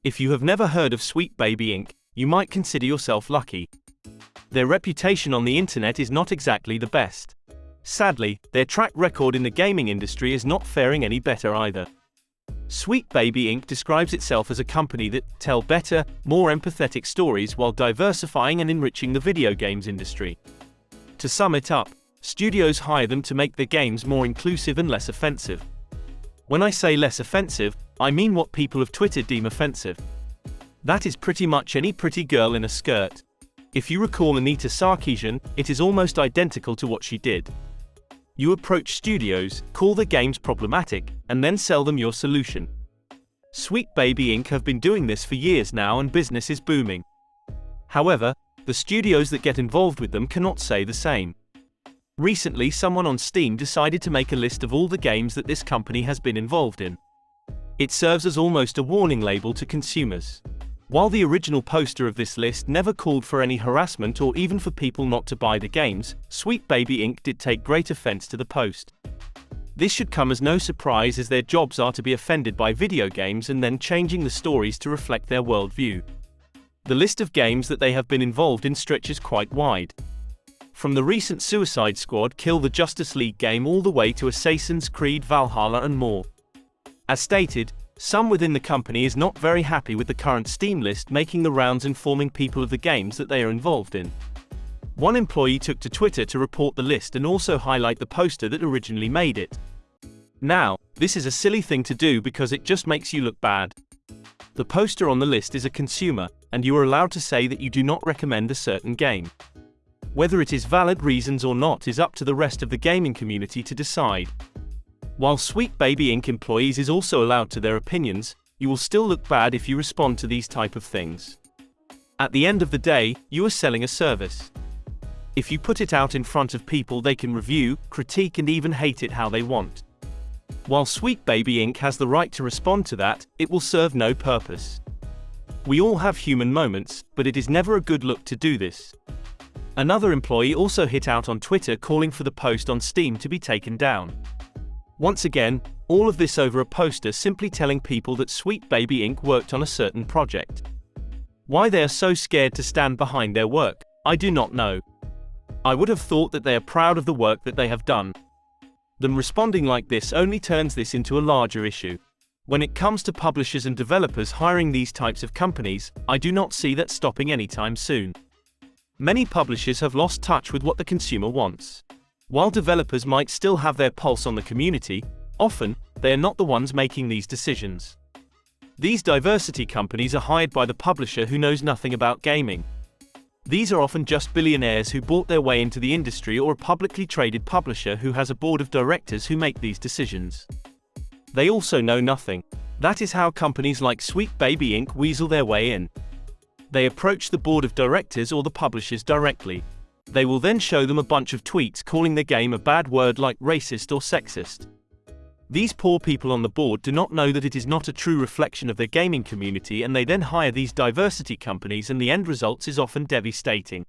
If you have never heard of Sweet Baby Inc., you might consider yourself lucky. Their reputation on the internet is not exactly the best. Sadly, their track record in the gaming industry is not faring any better either. Sweet Baby Inc. describes itself as a company that tell better, more empathetic stories while diversifying and enriching the video games industry. To sum it up, studios hire them to make their games more inclusive and less offensive. When I say less offensive, I mean what people of Twitter deem offensive. That is pretty much any pretty girl in a skirt. If you recall Anita Sarkeesian, it is almost identical to what she did. You approach studios, call the games problematic, and then sell them your solution. Sweet Baby Inc. have been doing this for years now and business is booming. However, the studios that get involved with them cannot say the same. Recently, someone on Steam decided to make a list of all the games that this company has been involved in. It serves as almost a warning label to consumers. While the original poster of this list never called for any harassment or even for people not to buy the games, Sweet Baby Inc. did take great offense to the post. This should come as no surprise, as their jobs are to be offended by video games and then changing the stories to reflect their worldview. The list of games that they have been involved in stretches quite wide. From the recent Suicide Squad Kill the Justice League game all the way to Assassin's Creed Valhalla and more. As stated, some within the company is not very happy with the current Steam list making the rounds, informing people of the games that they are involved in. One employee took to Twitter to report the list and also highlight the poster that originally made it. Now, this is a silly thing to do because it just makes you look bad. The poster on the list is a consumer, and you are allowed to say that you do not recommend a certain game. Whether it is valid reasons or not is up to the rest of the gaming community to decide. While Sweet Baby Inc. employees is also allowed to their opinions, you will still look bad if you respond to these type of things. At the end of the day, you are selling a service. If you put it out in front of people, they can review, critique and even hate it how they want. While Sweet Baby Inc. has the right to respond to that, it will serve no purpose. We all have human moments, but it is never a good look to do this. Another employee also hit out on Twitter calling for the post on Steam to be taken down. Once again, all of this over a poster simply telling people that Sweet Baby Inc. worked on a certain project. Why they are so scared to stand behind their work, I do not know. I would have thought that they are proud of the work that they have done. Them responding like this only turns this into a larger issue. When it comes to publishers and developers hiring these types of companies, I do not see that stopping anytime soon. Many publishers have lost touch with what the consumer wants. While developers might still have their pulse on the community, often, they are not the ones making these decisions. These diversity companies are hired by the publisher who knows nothing about gaming. These are often just billionaires who bought their way into the industry, or a publicly traded publisher who has a board of directors who make these decisions. They also know nothing. That is how companies like Sweet Baby Inc. weasel their way in. They approach the board of directors or the publishers directly. They will then show them a bunch of tweets calling the game a bad word like racist or sexist. These poor people on the board do not know that it is not a true reflection of their gaming community, and they then hire these diversity companies, and the end result is often devastating.